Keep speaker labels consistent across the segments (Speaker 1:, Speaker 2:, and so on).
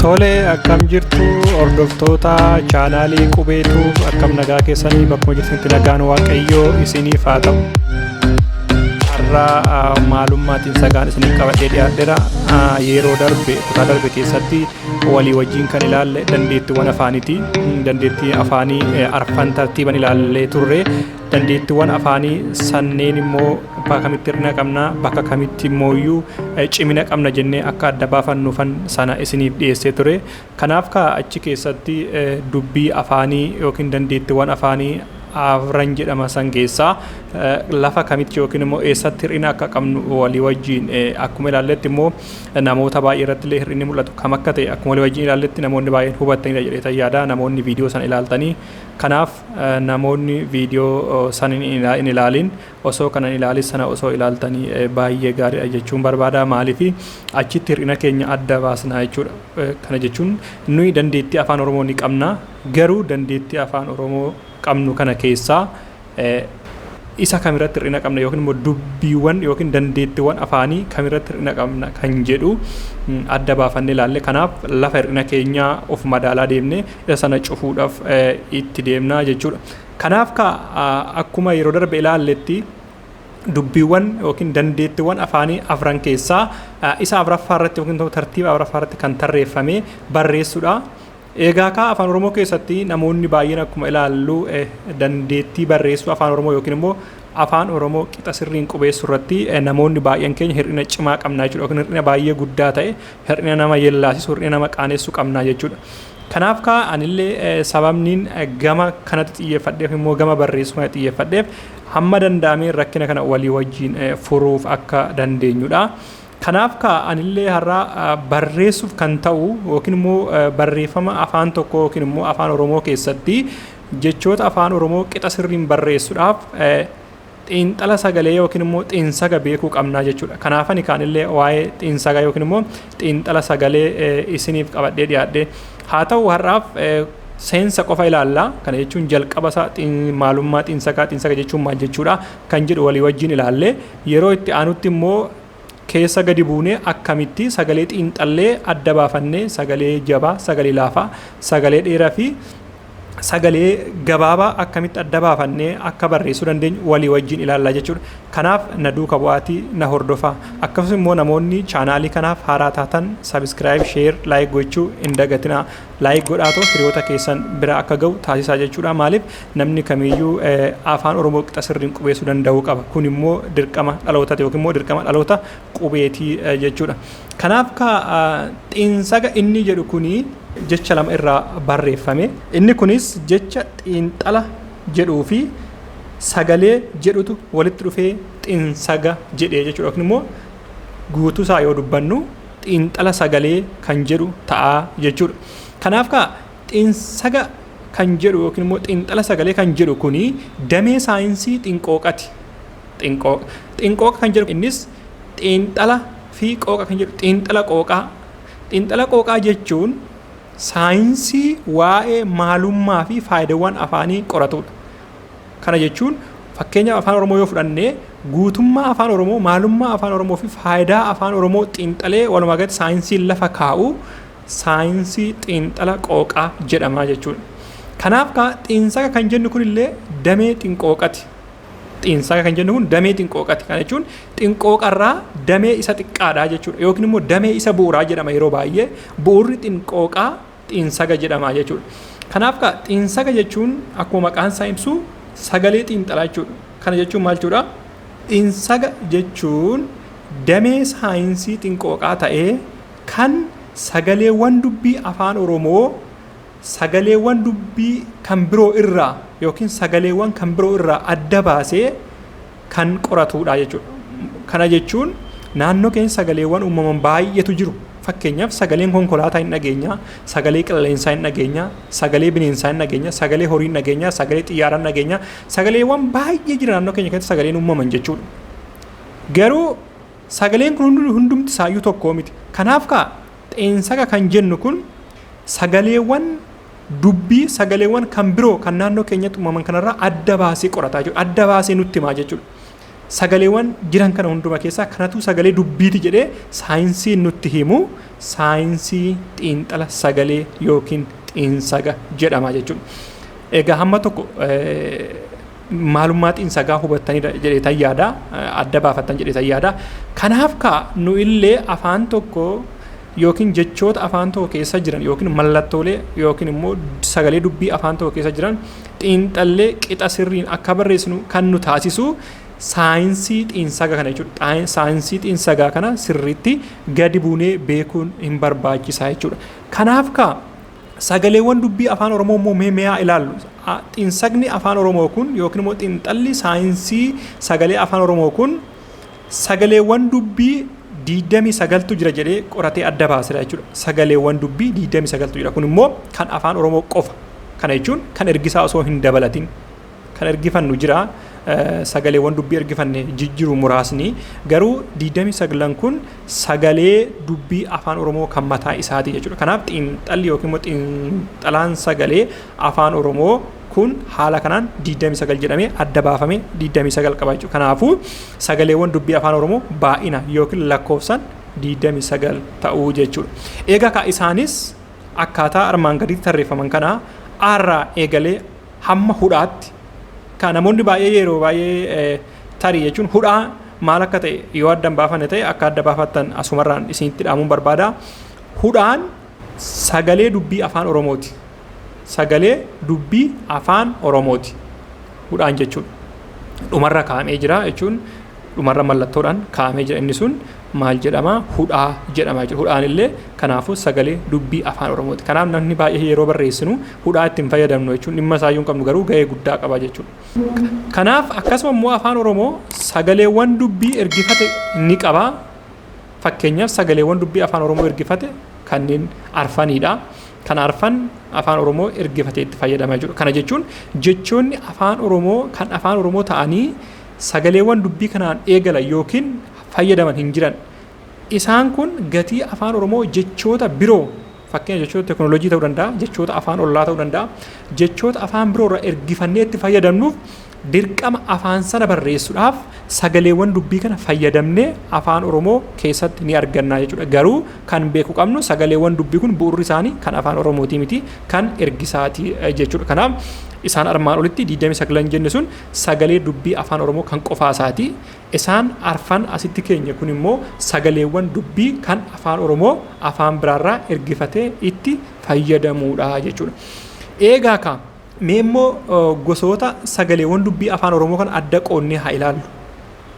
Speaker 1: Tole akkam jirtu hordoftoota chaanaalii qubeetu akkam nagaa keessanii bakkuma jirtanitti nagaan waaqayyoo isiniif haa ta'u. Har'a maalummaatiin sagaan isiniif qabadhee dhiyaadheera. Yeroo kutaa darbe keessatti walii wajjin kan ilaalle dandeettiiwwan afaaniiti. Dandeettii afaanii arfan tartiiban ilaallee turre. Dandeettiiwwan afaanii sanneen immoo bakka kamitti hir'ina qabna, bakka kamitti immoo cimina qabna jennee akka adda baafannuufan sana isiniif dhiyeessee ture. Kanaaf achi keessatti dubbii afaanii yookiin dandeettiiwwan afaanii afran jedhama san keessaa lafa kamitti yookiin immoo eessatti hir'ina akka qabnu walii wajjin akkuma ilaalletti immoo namoota baay'ee irratti illee hir'inni mul'atu kam akka ta'e akkuma walii wajjin ilaalletti namoonni baay'een hubattanidha jedhee yaada namoonni viidiyoo sana ilaaltanii. Kanaaf namoonni viidiyoo sana hin ilaalin osoo kanan ilaalis sana osoo ilaaltanii baay'ee gaariidha jechuun barbaada. Maaliif achitti hir'ina keenya adda baasna jechuudha. Kana jechuun nuyi dandeettii afaan Oromoo ni qabna, garuu dandeettii afaan Oromoo qabnu kana keessaa isa kamirratti hir'ina qabna yookiin immoo dubbiiwwan yookiin dandeettiiwwan afaanii kamirratti hir'ina qabna kan jedhu adda baafannee ilaalle. Kanaaf lafa hir'ina keenyaa of madaalaa deemnee isa sana cufuudhaaf itti deemna jechuudha. Kanaaf akkuma yeroo darbe ilaalletti dubbiiwwan yookiin dandeettiiwwan afaanii afran keessaa isa afraffaa irratti yookiin tartiiba afraffaa irratti kan tarreeffame barreessuudha. Egaa afaan Oromoo keessatti namoonni baay'een akkuma ilaallu dandeettii barreessuu afaan Oromoo yookiin immoo afaan Oromoo qixa sirriin qubeessuu irratti namoonni baay'een keenya hir'ina cimaa qabna jechuudha. Yookiin hir'ina baay'ee guddaa ta'e, hir'ina nama yellaasisu, hir'ina nama qaanessu qabna jechuudha. Kanaaf anillee sababniin gama kanatti xiyyeeffadheef immoo gama barreessuu kana xiyyeeffadheef hamma danda'ameen rakkina kana walii wajjin furuuf akka dandeenyudha. Kanaaf anillee har'a barreessuuf kan ta'u yookiin immoo barreeffama afaan tokko yookiin immoo afaan Oromoo keessatti jechoota afaan Oromoo qixa sirriin barreessuudhaaf xiinxala sagalee yookiin immoo xiinsaga beekuu qabnaa jechuudha. Kanaaf anillee waa'ee xiinsaga yookiin immoo xiinxala sagalee isiniif qabadhee dhiyaadhe. Haa ta'u har'aaf seensa qofa ilaalla. Kana jechuun jalqaba maalummaa xiinsaga jechuun maal jechuudha kan jedhu walii wajjin ilaalle. Yeroo itti aanutti immoo keessa gadi buunee akkamitti sagalee xiinxallee adda baafannee sagalee jabaa, sagalee laafaa, sagalee dheeraa fi sagalee gabaabaa akkamitti adda baafannee akka barreessuu dandeenyu walii wajjin ilaallaa jechuudha. Kanaaf na duuka bu'aatii na hordofaa. Akkasumas immoo namoonni chaanaalii kanaaf haaraa taatan sabiskiraayib, sheer, laayik gochuu hin dagatinaa. Laayik godhaatoo hiriyoota keessan bira akka ga'u taasisaa jechuudha. Maaliif namni kamiyyuu afaan Oromoo qixa sirriin qubeessuu danda'uu qaba. Kun immoo dirqama dhalootaati yookiin immoo dirqama dhaloota qubeetii jechuudha. Kanaaf xiinsaga inni jedhu kuni jecha lama irraa barreeffame. Inni kunis jecha xiinxala jedhuu fi sagalee jedhutu walitti dhufee xiinsaga jedhee jechuudha. Yookiin immoo guutuu isaa yoo dubbannu xiinxala sagalee kan jedhu ta'a jechuudha. Kanaaf xiinsaga kan jedhu yookiin immoo xiinxala sagalee kan jedhu kuni damee saayinsii xinqooqaati. Xinqooqa kan jedhu innis xiinxala fi qooqa kan jedhu xiinxala qooqaa. Xiinxala qooqaa jechuun saayinsii waa'ee maalummaa fi faayidaawwan afaanii qoratudha. Kana jechuun fakkeenyaaf afaan Oromoo yoo fudhannee guutummaa afaan Oromoo, maalummaa afaan Oromoo fi faayidaa afaan Oromoo xiinxalee walumaa galatti saayinsiin lafa kaa'u saayinsii xiinxala qooqaa jedhama jechuudha. Kanaaf xiinsaga kan jennu kunillee damee xinqooqaati. Xiinsaga kan jennu kun damee xinqooqaati. Kana jechuun xinqooqarraa damee isa xiqqaadhaa jechuudha. Yookiin immoo damee isa bu'uuraa jedhama yeroo baay'ee. Bu'uurri xinqooqaa xiinsaga jedhama jechuudha. Kanaaf xiinsaga jechuun akkuma maqaan isaa ibsu sagalee xiinxalaa jechuudha. Kana jechuun maal jechuudha? Xiinsaga jechuun damee saayinsii xinqooqaa ta'ee kan sagaleewwan dubbii afaan Oromoo sagaleewwan dubbii kan biroo irraa yookiin sagaleewwan kan biroo irraa adda baasee kan qoratudha jechuudha. Kana jechuun naannoo keenya sagaleewwan uumaman baay'eetu jiru. Fakkeenyaaf sagaleen konkolaataa hin dhageenya, sagalee qilleensaa hin dhageenya, sagalee bineensaa hin dhageenya, sagalee horii hin dhageenya, sagalee xiyyaaraa hin dhageenya. Sagaleewwan baay'ee jira naannoo keenya keessatti sagaleen uumaman jechuudha. Garuu sagaleen kun hundumti isaayyuu tokkoo miti. Kanaaf xiinsaga kan jennu kun sagaleewwan dubbii sagaleewwan kan biroo kan naannoo keenyatti uumaman kanarraa adda baasee qorataa jechuudha. Adda baasee nutti himaa jechuudha. sagaleewwan jiran kana hunduma keessaa kanatu sagalee dubbiiti jedhee saayinsiin nutti himu saayinsii xiinxala sagalee yookiin xiinsaga jedhama jechuudha. Egaa hamma tokko maalummaa xiinsagaa hubattanii jedheetan yaada, adda baafattan jedheetan yaada. Kanaaf nu illee afaan tokko yookiin jechoota afaan tokko keessa jiran yookiin mallattoolee yookiin immoo sagalee dubbii afaan tokko keessa jiran xiinxallee qixa sirriin akka barreessinu kan nu taasisu saayinsii xiinsagaa kana jechuudha. Saayinsii xiinsagaa kana sirriitti gadi buunee beekuun hin barbaachisaa jechuudha. Kanaaf sagaleewwan dubbii afaan Oromoo immoo mee ilaallu. Xiinsagni afaan Oromoo kun yookiin immoo xiinxalli saayinsii sagalee afaan Oromoo kun sagaleewwan dubbii 29tu jira jedhee qoratee adda baaseera jechuudha. Sagaleewwan dubbii 29tu jira. Kun immoo kan afaan Oromoo qofa. Kana jechuun kan ergisaa osoo hin dabalatin kan ergifannu jira. Sagaleewwan dubbii ergifanne jijjiiru muraasni garuu 29 kun sagalee dubbii afaan Oromoo kan mataa isaati jechuudha. Kanaaf xiinxalli yookiin immoo xiinxalaan sagalee afaan Oromoo kun haala kanaan 29 jedhamee adda baafamee 29 qaba jechuudha. Kanaafuu sagaleewwan dubbii afaan Oromoo baay'ina yookiin lakkoofsaan 29 ta'uu jechuudha. Egaa isaanis akkaataa armaan gaditti tarreeffaman kana arraa eegalee hamma hudhaatti kan namoonni baay'ee yeroo baay'ee tarii jechuun hudhaa maal akka ta'e yoo adda baafanne ta'e akka adda baafattan asumarraan isinitti dhaamuun barbaada. Hudhaan sagalee dubbii afaan Oromooti. Sagalee dubbii afaan Oromooti. Hudhaan jechuun dhumarra kaa'amee jira jechuun dhumarra mallattoodhaan kaa'amee jira. Inni sun maal jedhama? Hudhaa jedhama jechuudha. Hudhaan illee kanaafuu sagalee dubbii afaan Oromooti. Kanaaf namni baay'ee yeroo barreessinu hudhaa ittiin fayyadamnu jechuun dhimma isaayyuu hin qabnu garuu gahee guddaa qaba jechuudha. Kanaaf akkasuma immoo afaan Oromoo sagaleewwan dubbii ergifate ni qaba. Fakkeenyaaf sagaleewwan dubbii afaan Oromoo ergifate kanneen arfanidha. Kan arfan afaan Oromoo ergifate itti fayyadama jechuudha. Kana jechuun jechoonni afaan Oromoo kan afaan Oromoo ta'anii sagaleewwan dubbii kanaan eegalan yookiin fayyadaman hin jiran. Isaan kun gatii afaan Oromoo jechoota biroo fakkeenya jechoota teknooloojii ta'uu danda'a, jechoota afaan ollaa ta'uu danda'a, jechoota afaan biroo irraa ergifannee itti fayyadamnuuf dirqama afaan sana barreessuudhaaf sagaleewwan dubbii kana fayyadamnee afaan Oromoo keessatti ni arganna jechuudha. Garuu kan beeku qabnu sagaleewwan dubbii kun bu'uurri isaanii kan afaan Oromootii miti kan ergisaati jechuudha. Kanaaf isaan armaan olitti 29 jenne sun sagalee dubbii afaan Oromoo kan qofaa isaati. Isaan arfan asitti keenya kun immoo sagaleewwan dubbii kan afaan Oromoo afaan biraarraa ergifatee itti fayyadamuudha jechuudha. Eegaa mee immoo gosoota sagaleewwan dubbii afaan Oromoo kan adda qoonnee haa ilaallu.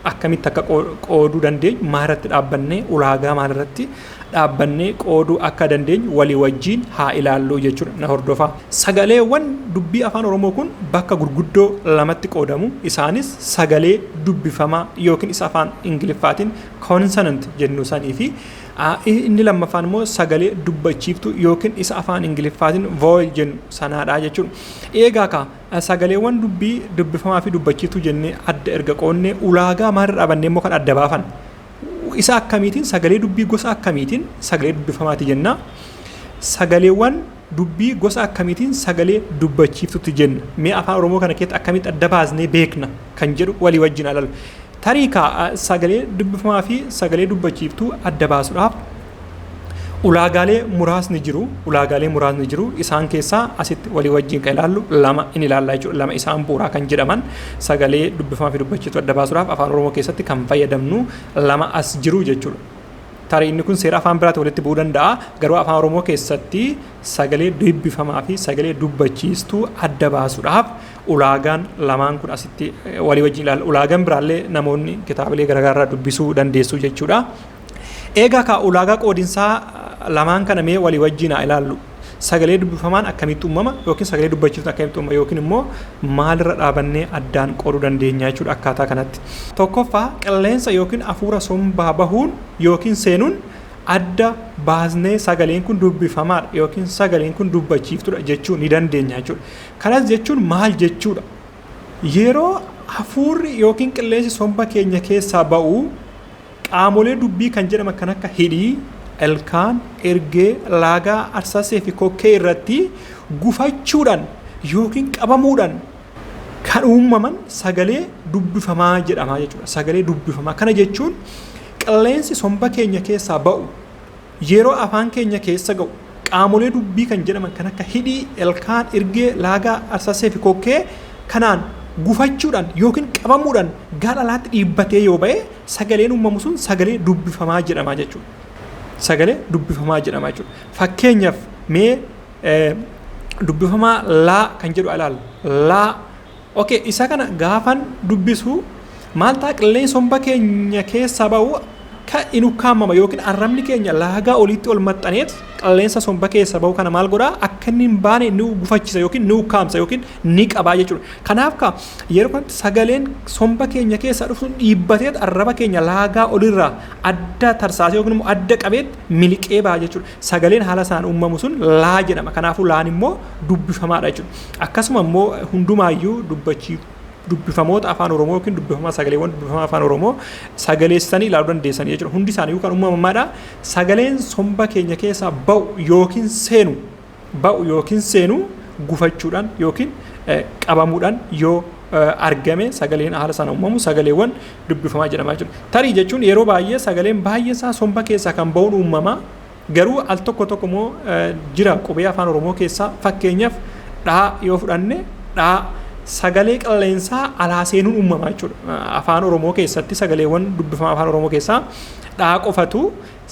Speaker 1: Akkamitti akka qooduu dandeenyu maalirratti dhaabbannee ulaagaa maalirratti dhaabbannee qooduu akka dandeenyu walii wajjiin haa ilaallu jechuudha. Na hordofaa. Sagaleewwan dubbii afaan Oromoo kun bakka gurguddoo lamatti qoodamu. Isaanis sagalee dubbifamaa yookiin isa afaan Ingiliffaatiin consonant jennu sanii fi inni lammaffaan immoo sagalee dubbachiiftu yookiin isa afaan Ingiliffaatiin vowel jennu sanaadha jechuudha. Eegaa sagaleewwan dubbii dubbifamaa fi dubbachiiftu jennee adda erga qoonnee ulaagaa maalirra dhaabannee immoo kan adda baafan. Isa akkamiitiin sagalee dubbii gosa akkamiitiin sagalee dubbifamaati jenna. Sagaleewwan dubbii gosa akkamiitiin sagalee dubbachiiftutti jenna. Mee afaan Oromoo kana keessatti akkamitti adda baasnee beekna kan jedhu walii wajjin ilaallu. Tariikaa sagalee dubbifamaa fi sagalee dubbachiiftuu adda baasuudhaaf ulaagaalee muraasni jiru. Isaan keessaa asitti walii wajjin kan ilaallu lama in ilaalla jechuudha. Lama isaan bu'uuraa kan jedhaman sagalee dubbifamaa fi dubbachiiftuu adda baasuudhaaf afaan Oromoo keessatti kan fayyadamnu lama as jiru jechuudha. Tarii inni kun seera afaan biraatti walitti bu'uu danda'a. Garuu afaan Oromoo keessatti sagalee dubbifamaa fi sagalee dubbachiiftuu adda baasuudhaaf ulaagaan lamaan kun asitti walii wajjin ilaalla. Ulaagaan biraallee namoonni kitaabilee garaagaraa dubbisuu dandeessu jechuudha. Eegaa ulaagaa qoodinsaa lamaan kana mee walii wajjin haa ilaallu. Sagalee dubbifamaan akkamitti uumama yookiin sagalee dubbachiiftuun akkamitti uumama yookiin immoo maalirra dhaabannee addaan qooduu dandeenya jechuudha akkaataa kanatti. Tokkoffaa qilleensa yookiin hafuura sombaa bahuun yookiin seenuun adda baasnee sagaleen kun dubbifamaadha yookiin sagaleen kun dubbachiiftuudha jechuu ni dandeenya jechuudha. Kanas jechuun maal jechuudha? Yeroo hafuurri yookiin qilleensi somba keenya keessaa ba'u qaamolee dubbii kan jedhaman kan akka hidhii, ilkaan, ergee, laagaa, arsasee fi kokkee irratti gufachuudhaan yookiin qabamuudhaan kan uumaman sagalee dubbifamaa jedhamaa jechuudha. Sagalee dubbifamaa kana jechuun qilleensi somba keenya keessaa ba'u yeroo afaan keenya keessa ga'u qaamolee dubbii kan jedhaman kan akka hidhii, ilkaan, irgee, laagaa, arsasee fi kokkee kanaan gufachuudhaan yookiin qabamuudhaan gara alaatti dhiibbatee yoo ba'e sagaleen uumamu sun sagalee dubbifamaa jedhamaa jechuudha. Sagalee dubbifamaa jedhamaa jechuudha. Fakkeenyaaf mee dubbifamaa laa kan jedhu ilaalla. Laa. Okay, isa kana gaafan dubbisu maal ta'a qilleensi somba keenya keessaa ba'u kan inni ukkaamama yookiin arrabni keenya laagaa olitti ol maxxaneet qilleensa somba keessaa ba'u kana maal godhaa akka inni hin baane ni gufachisa yookiin ni ukkaamsa yookiin ni qabaa jechuudha. Kanaaf ka yeroo kanatti sagaleen somba keenya keessaa dhufu dhiibbateet arraba keenya laagaa olirraa adda tarsaasee yookiin immoo adda qabeet miliqee ba'a jechuudha. Sagaleen haala isaan uumamu sun laa jedhama. Kanaafuu laan immoo dubbifamaadha jechuudha. Akkasuma immoo hundumaayyuu dubbifamoota afaan Oromoo yookiin dubbifamaa sagaleewwan dubbifamaa afaan Oromoo sagaleessanii ilaaluu dandeessanii jechuudha. Hundi isaanii kan uumamamaadha. Sagaleen somba keenya keessaa ba'u yookiin seenu gufachuudhaan yookiin qabamuudhaan yoo argame sagaleen haala sana uumamu sagaleewwan dubbifamaa jedhamaa jechuudha. Tarii jechuun yeroo baay'ee sagaleen baay'ee isaa somba keessaa kan ba'uun uumama. Garuu al tokko immoo jira qubee afaan Oromoo keessaa fakkeenyaaf dhaa yoo fudhanne dhaa sagalee qilleensaa alaa seenuun uumamaa jechuudha. Afaan Oromoo keessatti sagaleewwan dubbifamaa afaan Oromoo keessaa dhaa qofatu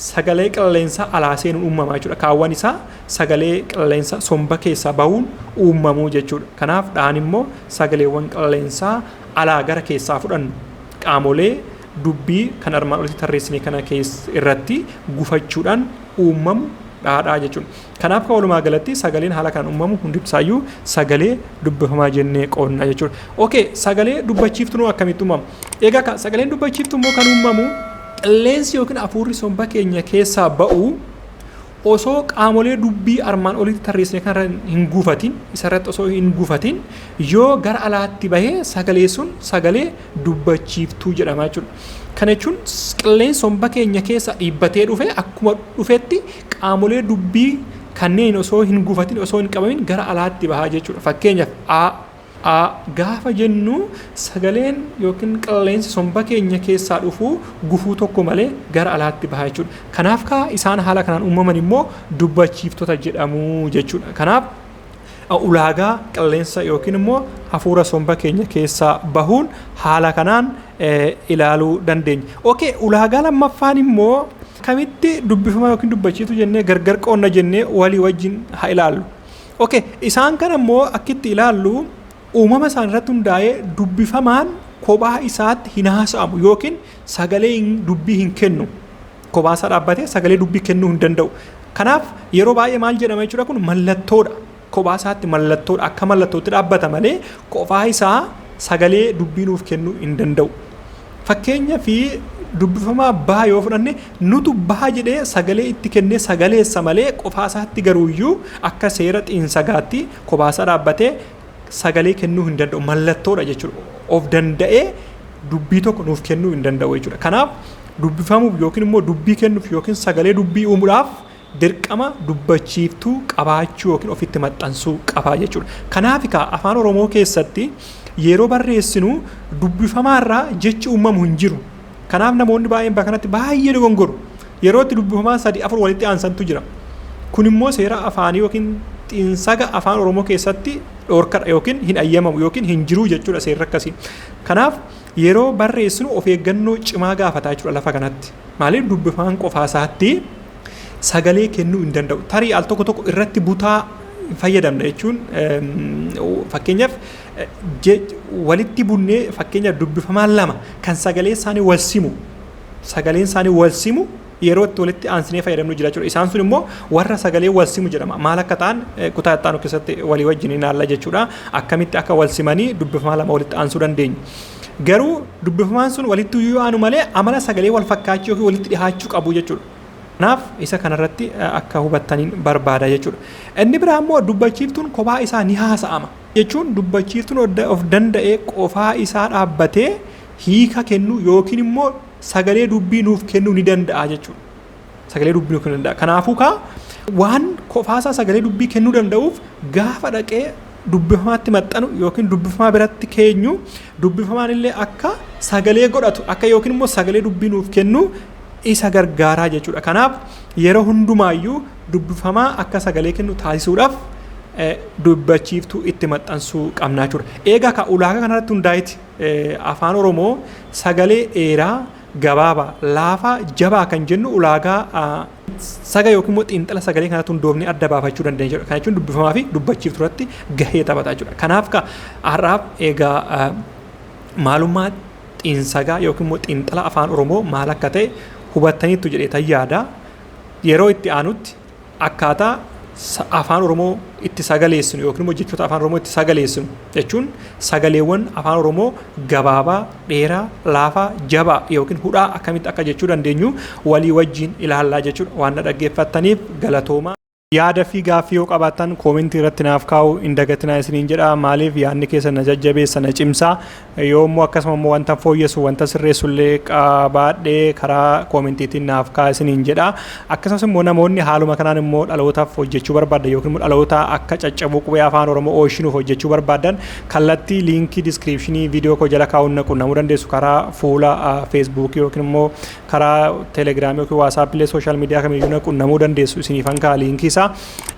Speaker 1: sagalee qilleensaa alaa seenuun uumamaa jechuudha. Kaawwan isaa sagalee qilleensa somba keessaa bahuun uumamuu jechuudha. Kanaaf dhaan immoo sagaleewwan qilleensaa alaa gara keessaa fudhannu qaamolee dubbii kan armaan olitti tarreessine kana irratti gufachuudhaan uumamu dhaadhaa jechuudha. Kanaaf kan walumaa galatti sagaleen haala kan uumamu hundi isaayyuu sagalee dubbifamaa jennee qoonna jechuudha. Okay, sagalee dubbachiiftuu akkamitti uumamu? Egaa sagaleen dubbachiiftuu immoo kan uumamu qilleensi yookiin hafuurri somba keenya keessaa ba'u osoo qaamolee dubbii armaan olitti tarreessine kanarra hin gufatin, isarratti osoo hin gufatin yoo gara alaatti bahee sagalee sun sagalee dubbachiiftuu jedhama jechuudha. Kana jechuun qilleensi somba keenya keessa dhiibbatee dhufe akkuma dhufetti qaamolee dubbii kanneen osoo hin gufatin osoo hin qabamin gara alaatti bahaa jechuudha. Fakkeenyaaf gaafa jennu sagaleen yookiin qilleensi somba keenya keessaa dhufu gufuu tokko malee gara alaatti bahaa jechuudha. Kanaaf isaan haala kanaan uumaman immoo dubbachiiftota jedhamu jechuudha. Kanaaf ulaagaa qilleensa yookiin immoo hafuura somba keenya keessaa bahuun haala kanaan ilaaluu dandeenya. Okay, ulaagaa lammaffaan immoo kamitti dubbifamaa yookiin dubbachiiftu jennee gargar qoonna jennee walii wajjin haa ilaallu. Okay, isaan kana immoo akkitti ilaallu uumama isaan irratti hundaa'ee dubbifamaan kophaa isaatti hin haasa'amu yookiin sagalee dubbii hin kennu. Kophaa isaa dhaabbatee sagalee dubbii kennuu hin danda'u. Kanaaf yeroo baay'ee maal jedhama jechuudha kun mallattoodha. Kophaa isaatti mallattoodha. Akka mallattootti dhaabbata malee kophaa isaa sagalee dubbii nuuf kennuu hin danda'u. Fakkeenya fi dubbifamaa baa yoo fudhanne nutu baa jedhee sagalee itti kennee sagaleessa malee kophaa isaatti garuuyyuu akka seera xiinsagaatti kophaa isaa dhaabbatee sagalee kennuu hin danda'u. Mallattoodha jechuudha. Of danda'ee dubbii tokko nuuf kennuu hin danda'u jechuudha. Kanaaf dubbifamuuf yookiin immoo dubbii kennuuf yookiin sagalee dubbii uumuudhaaf dirqama dubbachiiftuu qabaachuu yookiin ofitti maxxansuu qabaa jechuudha. Kanaaf afaan Oromoo keessatti yeroo barreessinu dubbifamaarraa jechi uumamu hin jiru. Kanaaf namoonni baay'een bakka kanatti baay'ee dogongoru. Yeroo itti dubbifamaa 3-4 walitti aansantu jira. Kun immoo seera afaanii yookiin xiinsaga afaan Oromoo keessatti dhorkadha yookiin hin ayyamamu yookiin hin jiru jechuudha seerri akkasii. Kanaaf yeroo barreessinu of eeggannoo cimaa gaafataa jechuudha lafa kanatti. Maaliif dubbifamaan qofaa isaatti sagalee kennuu hin danda'u. Tarii al tokko irratti butaa fayyadamna jechuun fakkeenyaaf walitti bunnee fakkeenyaaf dubbifamaan lama kan sagalee isaanii wal simu sagaleen isaanii wal simu yeroo itti walitti aansinee fayyadamnu jira jechuudha. Isaan sun immoo warra sagalee wal simu jedhama. Maal akka ta'an kutaa itti aanu keessatti walii wajjin ilaalla jechuudha. Akkamitti akka wal simanii dubbifamaa lama walitti aansuu dandeenya. Garuu dubbifamaan sun walitti yoo aanu malee amala sagalee wal fakkaachuu yookiin walitti dhihaachuu qabu jechuudha. Kanaaf isa kanarratti akka hubattaniin barbaada jechuudha. Inni biraa immoo dubbachiiftuun kophaa isaa ni haasa'ama jechuun dubbachiiftuun of danda'ee qofaa isaa dhaabbatee hiika kennu yookiin immoo sagalee dubbii nuuf kennuu ni danda'a jechuudha. Sagalee dubbii nuuf kennuu danda'a. Kanaafuu waan qofaa isaa sagalee dubbii kennuu danda'uuf gaafa dhaqee dubbifamaatti maxxanu yookiin dubbifamaa biratti keenyu dubbifamaan illee akka sagalee godhatu akka yookiin immoo sagalee dubbii nuuf kennu isa gargaaraa jechuudha. Kanaaf yeroo hundumaayyuu dubbifamaa akka sagalee kennu taasisuudhaaf dubbachiiftuu itti maxxansuu qabnaa jechuudha. Eegaa ka ulaagaa kanarratti hundaa'eeti afaan Oromoo sagalee dheeraa gabaabaa laafaa jabaa kan jennu ulaagaa saga yookiin immoo xiinxala sagalee kanatti hundoofnee adda baafachuu dandeenya jechuudha. Kana jechuun dubbifamaa fi dubbachiiftuu irratti gahee taphata jechuudha. Kanaaf har'aaf eegaa maalummaa xiinsagaa yookiin immoo xiinxala afaan Oromoo maal akka ta'e hubattaniittu jedhee yaada. Yeroo itti aanutti akkaataa afaan Oromoo itti sagaleessinu yookiin immoo jechoota afaan Oromoo itti sagaleessinu jechuun sagaleewwan afaan Oromoo gabaabaa, dheeraa, laafaa, jabaa yookiin hudhaa akkamitti akka jechuu dandeenyu walii wajjin ilaallaa jechuudha. Waan na dhaggeeffattaniif galatoomaa. Yaada fi gaaffii yoo qabaattan koomentii irratti naaf kaa'u hin dagatinaa isiniin jedha. Maaliif yaadni keessa na jajjabeessa na cimsaa. Yoo immoo akkasuma immoo wanta fooyyessu wanta sirreessu illee qabaadhee karaa koomentiitiin naaf kaa'aa isiniin jedha. Akkasumas immoo namoonni haaluma kanaan immoo dhalootaaf hojjechuu barbaadan yookiin immoo dhaloota akka caccabuu qubee afaan Oromoo oolchinuuf hojjechuu barbaadan kallattii liinkii diskiripshinii viidiyoo koo jala kaa'uun qunnamuu dandeessu karaa fuula feesbuukii yookiin immoo karaa teelegiraamii yookiin waasaappillee sooshaal miidiyaa kamiyyuu qunnamuu dandeessu isiniifan ka'a liinkii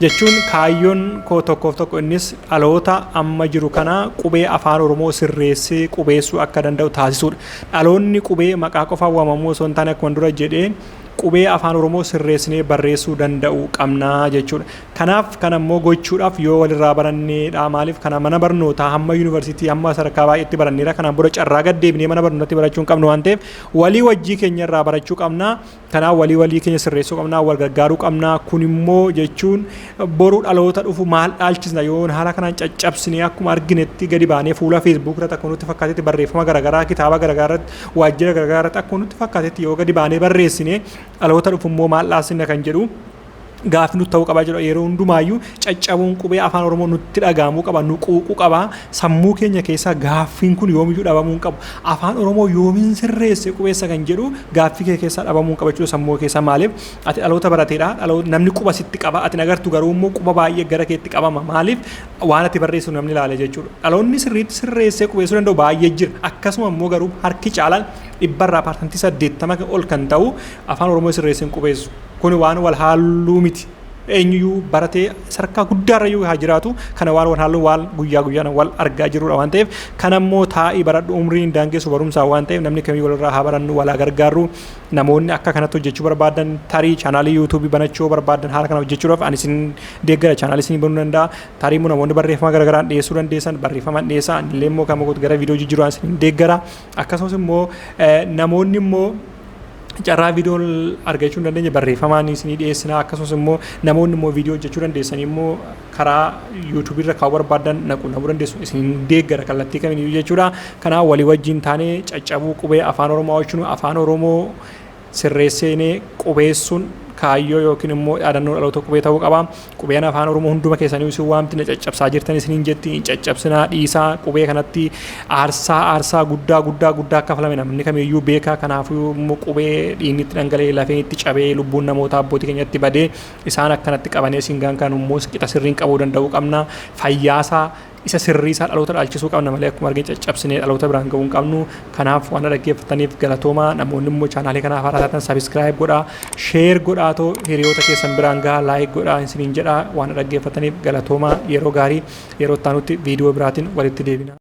Speaker 1: jechuun kaayyoon koo tokkoof tokko innis dhaloota amma jiru kana qubee afaan Oromoo sirreessee qubeessuu akka danda'u taasisuudha. Dhaloonni qubee maqaa qofaan waamamuu osoo hin taane akkuma dura jedhee qubee afaan Oromoo sirreessinee barreessuu danda'u qabnaa jechuudha. Kanaaf kana immoo gochuudhaaf yoo walirraa baranneedha. Maaliif kana mana barnootaa hamma yuunivarsiitii hamma sadarkaa baay'eetti baranneera. Kanaan booda carraa gad deebinee mana barnootaatti barachuu hin qabnu waan ta'eef walii wajjii keenya irraa barachuu qabna. Kanaaf walii keenya sirreessuu qabna, wal gargaaruu qabna. Kun immoo jechuun boruu dhaloota dhufu maal dhaalchisna yoo haala kanaan caccabsinee akkuma arginetti gadi baanee fuula feesbuuk irratti akkuma nutti fakkaatetti barreeffama garaagaraa kitaaba garaagaraa irratti waajjira garaagaraa irratti akkuma nutti fakkaatetti yoo gadi baanee barreessine dhaloota dhufu immoo maal dhaalchisna kan jedhu gaaffii nutti ta'uu qaba jedha. Yeroo hundumaayyuu caccabuun qubee afaan Oromoo nutti dhagahamuu qaba, nu quuquu qaba. Sammuu keenya keessaa gaaffiin kun yoomiyyuu dhabamuu hin qabu. Afaan Oromoo yoomiin sirreesse qubeessa kan jedhu gaaffii kee keessaa dhabamuu hin qabu jechuudha sammuu keessaa. Maaliif ati dhaloota barateedha, namni quba sitti qaba, ati nagartu garuu immoo quba baay'ee gara keetti qabama. Maaliif waan ati barreessu namni ilaale jechuudha. Dhaloonni sirriitti sirreessee qubeessuu danda'u baay'ee jira. Akkasuma immoo garuu harki caalaan 100% ol kan ta'u afaan Oromoo sirreesseen qubeessu. Kun waan wal haaluu miti. Eenyuyyuu baratee sadarkaa guddaarrayyuu haa jiraatu kana waan wal haaluu waan guyyaa guyyaan wal argaa jirudha waan ta'eef kana immoo taa'ii baradhu umriin daangessu barumsaa waan ta'eef namni kamiyyuu walirraa haa barannu walaa gargaarru. Namoonni akka kanatti hojjechuu barbaadan tarii chaanaalii yuutuubii banachuu barbaadan haala kana hojjechuudhaaf ani isin deeggara. Chaanaalii isin banuu danda'a. Tarii immoo namoonni barreeffama garaagaraan dhiyeessuu dandeessan barreeffama dhiyeessaa illee immoo kan gara viidiyoo jijjiiraan isin deeggara. Akkasumas immoo namoonni immoo carraa viidiyoo argachuu dandeenya barreeffamaan isinii dhiyeessina. Akkasumas immoo namoonni immoo viidiyoo hojjechuu dandeessan immoo karaa yuutuubii irra kaa'uu barbaadan naquu dandeessu isin deeggara kallattii kamiin jechuudha. Kanaaf walii wajjin taanee caccabuu qubee afaan Oromoo oolchinu afaan Oromoo sirreessinee qubeessuun kaayyoo yookiin immoo yaadannoo dhaloota qubee ta'uu qaba. Qubeen afaan Oromoo hunduma keessanii isin waamti na caccabsaa jirtan isiniin jetti hin caccabsinaa dhiisaa. Qubee kanatti aarsaa guddaa kafalame namni kamiyyuu beeka. Kanaafuu immoo qubee dhiigni itti dhangala'ee lafeen itti cabee lubbuun namoota abbootii keenyatti badee isaan akkanatti qabanee singaan kan immoo qixa sirriin qabuu danda'uu qabna. Fayyaasaa isa sirrii isaa dhaloota dhaalchisuu qabna malee akkuma arginu caccabsinee dhaloota biraan ga'uu hin qabnu. Kanaaf waan dhaggeeffataniif galatooma. Namoonni immoo chaanaalii kanaaf haaraa taatan sabiskiraayib godhaa, sheer godhaatoo hiriyoota keessan biraan gahaa, laayik godhaa isiniin jedha. Waan dhaggeeffataniif galatooma. Yeroo gaarii yeroo itti aanutti viidiyoo biraatiin walitti deebina.